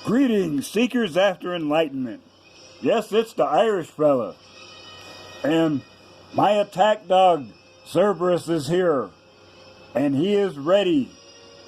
Greetings, seekers after enlightenment. Yes, it's the Irish fella. And my attack dog, Cerberus, is here. And he is ready.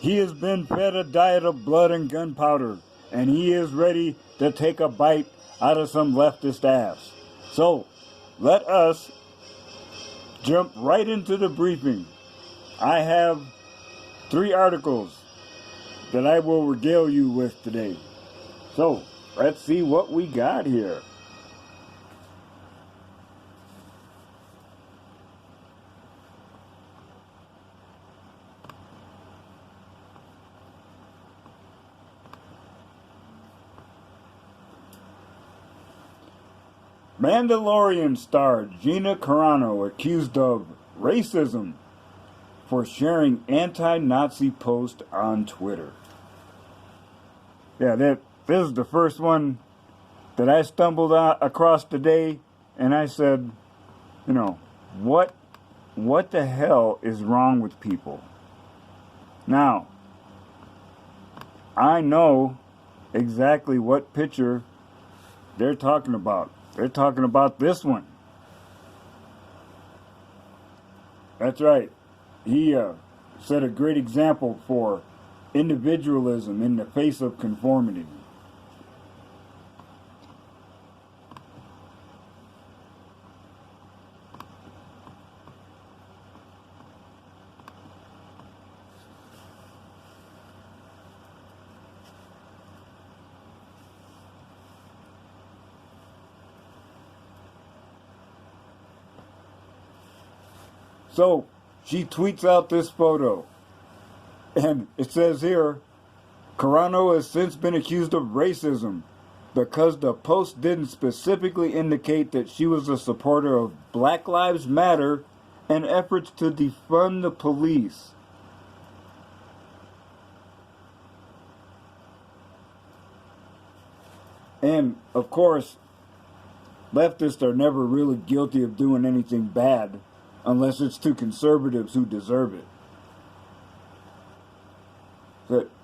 He has been fed a diet of blood and gunpowder. And he is ready to take a bite out of some leftist ass. So, let us jump right into the briefing. I have 3 articles that I will regale you with today. So, let's see what we got here. Mandalorian star Gina Carano accused of racism for sharing anti-Nazi post on Twitter. Yeah, this is the first one that I stumbled across today, and I said, you know, what the hell is wrong with people? Now, I know exactly what picture they're talking about. They're talking about this one. That's right. He set a great example for individualism in the face of conformity. So, she tweets out this photo, and it says here, Carano has since been accused of racism because the post didn't specifically indicate that she was a supporter of Black Lives Matter and efforts to defund the police. And, of course, leftists are never really guilty of doing anything bad unless it's to conservatives who deserve it.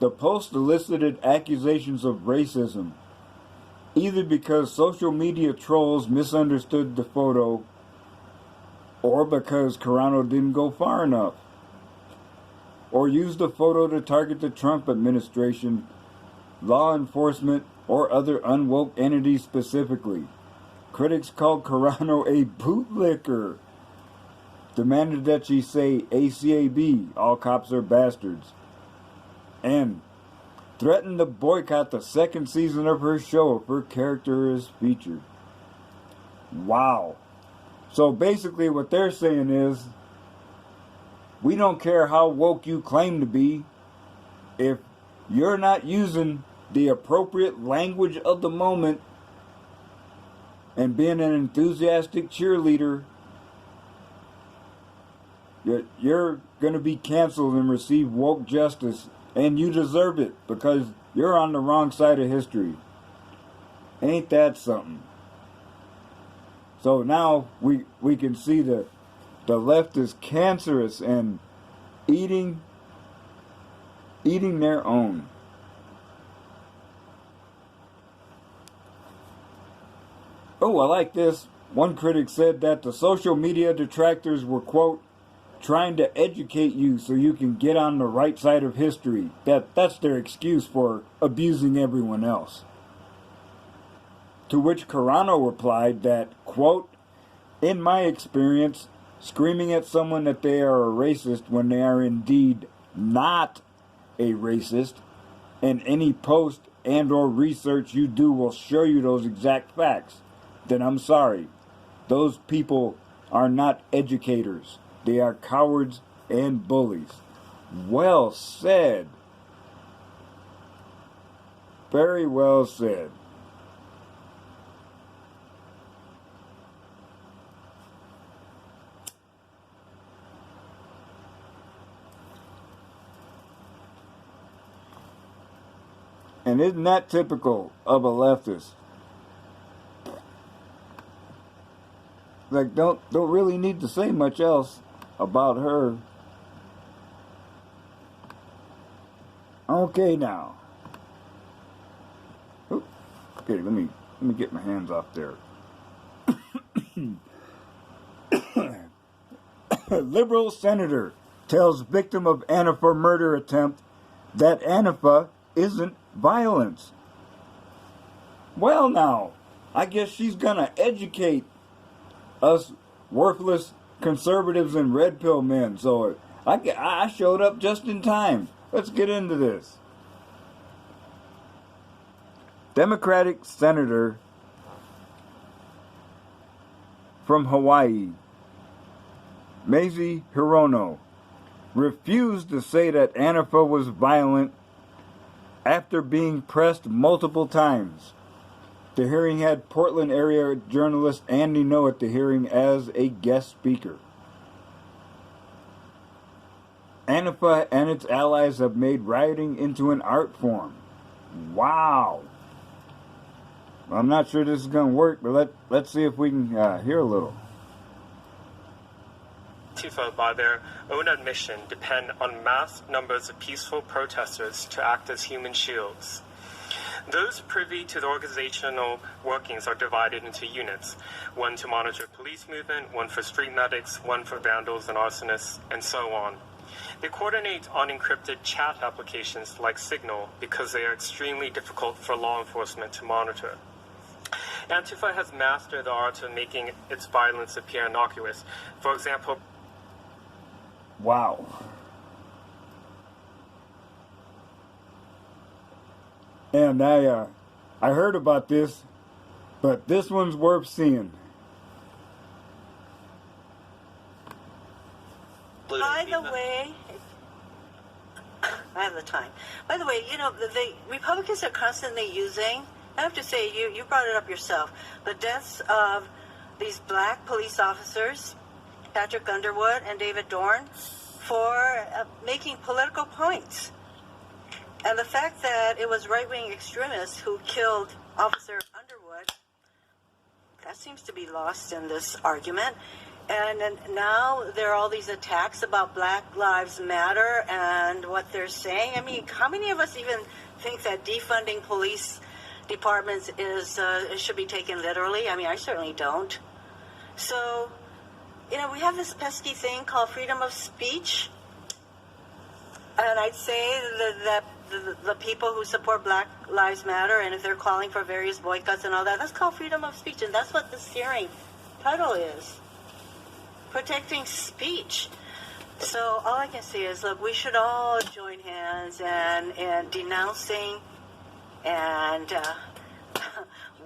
The post elicited accusations of racism, either because social media trolls misunderstood the photo or because Carano didn't go far enough, or used the photo to target the Trump administration, law enforcement, or other unwoke entities specifically. Critics called Carano a bootlicker, demanded that she say ACAB, all cops are bastards, and threatened to boycott the 2nd season of her show if her character is featured. Wow. So basically what they're saying is, we don't care how woke you claim to be, if you're not using the appropriate language of the moment and being an enthusiastic cheerleader, you're going to be canceled and receive woke justice, and you deserve it because you're on the wrong side of history. Ain't that something? So now we can see the left is cancerous and eating their own. Oh, I like this. One critic said that the social media detractors were, quote, trying to educate you so you can get on the right side of history. That's their excuse for abusing everyone else. To which Carano replied that, quote, in my experience, screaming at someone that they are a racist when they are indeed not a racist, and any post and or research you do will show you those exact facts, then I'm sorry. Those people are not educators. They are cowards and bullies. Well said. Very well said. And isn't that typical of a leftist? Like, don't really need to say much else about her. Okay now. Okay, let me get my hands off there. Liberal senator tells victim of Antifa murder attempt that Antifa isn't violence. Well, now, I guess she's gonna educate us worthless conservatives and red pill men. So I showed up just in time. Let's get into this. Democratic senator from Hawaii, Mazie Hirono, refused to say that Antifa was violent after being pressed multiple times. The hearing had Portland area journalist Andy Ngo at the hearing as a guest speaker. Antifa and its allies have made rioting into an art form. Wow. I'm not sure this is going to work, but let's see if we can hear a little. Antifa, by their own admission, depend on mass numbers of peaceful protesters to act as human shields. Those privy to the organizational workings are divided into units, one to monitor police movement, one for street medics, one for vandals and arsonists, and so on. They coordinate on encrypted chat applications like Signal because they are extremely difficult for law enforcement to monitor. Antifa has mastered the art of making its violence appear innocuous. For example, wow. And I heard about this, but this one's worth seeing. By the way, I have the time. By the way, you know, the Republicans are constantly using, I have to say, you brought it up yourself, the deaths of these black police officers, Patrick Underwood and David Dorn, for making political points. And the fact that it was right-wing extremists who killed Officer Underwood, that seems to be lost in this argument. And now there are all these attacks about Black Lives Matter and what they're saying. I mean, how many of us even think that defunding police departments should be taken literally? I mean, I certainly don't. So, you know, we have this pesky thing called freedom of speech. And I'd say that the people who support Black Lives Matter, and if they're calling for various boycotts and all that, that's called freedom of speech. And that's what this hearing title is. Protecting speech. So all I can say is, look, we should all join hands and denouncing and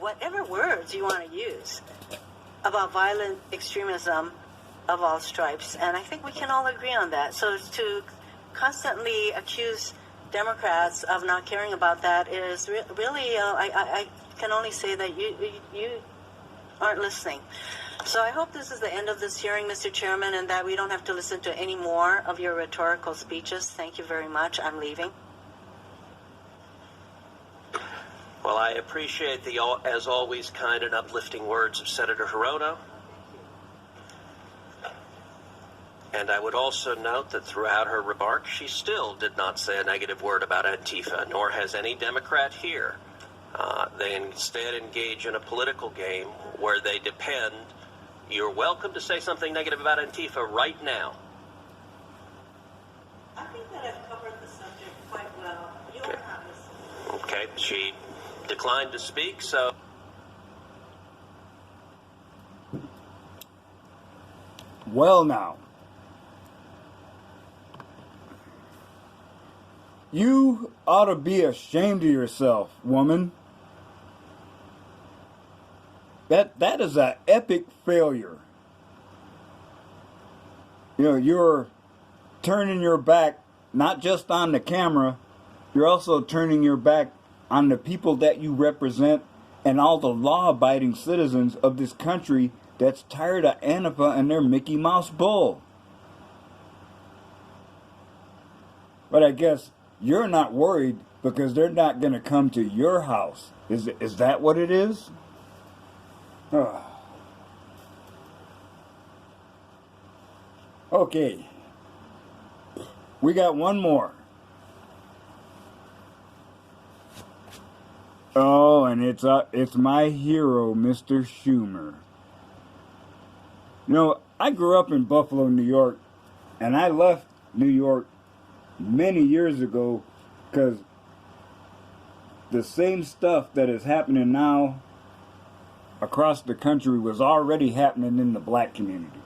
whatever words you want to use about violent extremism of all stripes. And I think we can all agree on that. So to constantly accuse Democrats of not caring about that is really, I can only say that you aren't listening. So I hope this is the end of this hearing, Mr. Chairman, and that we don't have to listen to any more of your rhetorical speeches. Thank you very much. I'm leaving. Well, I appreciate the, as always, kind and uplifting words of Senator Hirono. And I would also note that throughout her remarks, she still did not say a negative word about Antifa, nor has any Democrat here. They instead engage in a political game where they depend. You're welcome to say something negative about Antifa right now. I think that I've covered the subject quite well. You are not listening. Okay, she declined to speak, so... Well, now. You ought to be ashamed of yourself, woman. That is an epic failure. You know, you're turning your back not just on the camera, you're also turning your back on the people that you represent and all the law-abiding citizens of this country that's tired of Antifa and their Mickey Mouse bull. But I guess you're not worried because they're not going to come to your house. Is that what it is? Okay. We got one more. Oh, and it's my hero, Mr. Schumer. You know, I grew up in Buffalo, New York, and I left New York many years ago because the same stuff that is happening now across the country was already happening in the black community.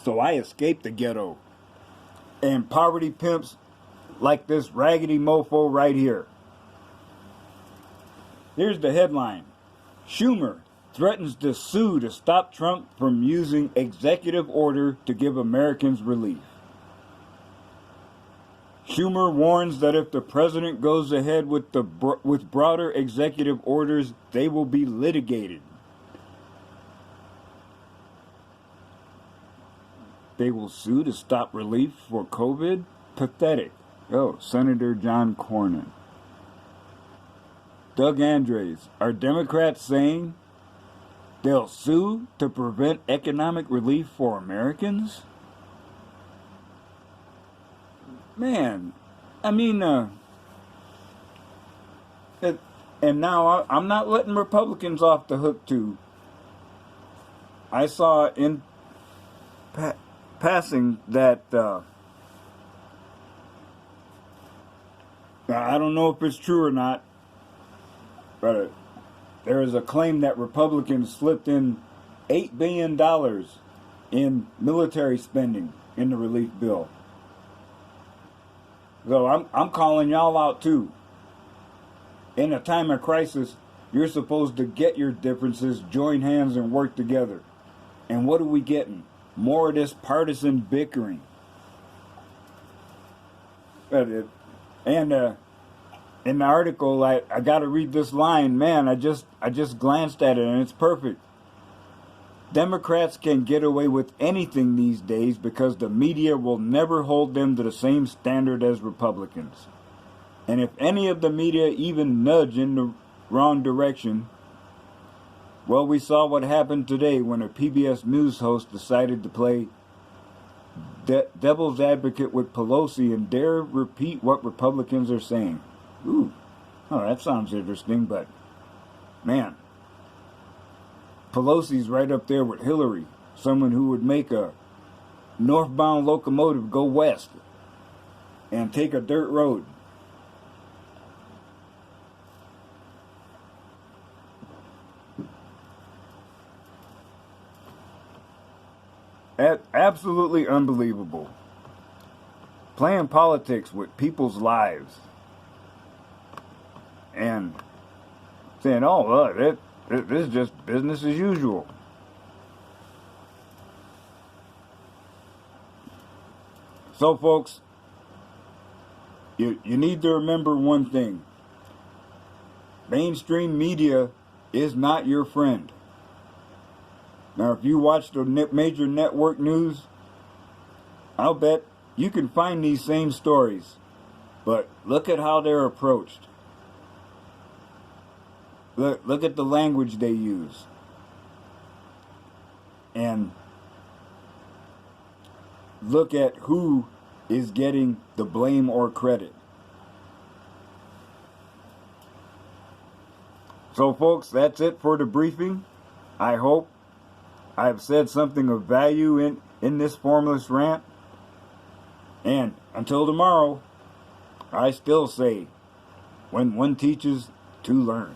So I escaped the ghetto and poverty pimps like this raggedy mofo right here. Here's the headline. Schumer threatens to sue to stop Trump from using executive order to give Americans relief. Schumer warns that if the president goes ahead with broader executive orders, they will be litigated. They will sue to stop relief for COVID? Pathetic. Oh, Senator John Cornyn. Doug Andres. Are Democrats saying they'll sue to prevent economic relief for Americans? Man, I mean, and now I'm not letting Republicans off the hook too. I saw in passing that I don't know if it's true or not, but there is a claim that Republicans slipped in $8 billion in military spending in the relief bill. So I'm calling y'all out too. In a time of crisis, you're supposed to get your differences, join hands, and work together. And what are we getting? More of this partisan bickering. And in the article, I got to read this line. Man, I just glanced at it, and it's perfect. Democrats can get away with anything these days because the media will never hold them to the same standard as Republicans. And if any of the media even nudge in the wrong direction, well, we saw what happened today when a PBS News host decided to play devil's advocate with Pelosi and dare repeat what Republicans are saying. Ooh, oh, that sounds interesting, but man, Pelosi's right up there with Hillary, someone who would make a northbound locomotive go west and take a dirt road. Absolutely unbelievable. Playing politics with people's lives and saying, oh, this is just business as usual. So, folks, you need to remember one thing. Mainstream media is not your friend. Now, if you watch the major network news, I'll bet you can find these same stories. But look at how they're approached. Look at the language they use. And look at who is getting the blame or credit. So, folks, that's it for the briefing. I hope I've said something of value in this formless rant. And until tomorrow, I still say, when one teaches, two learn.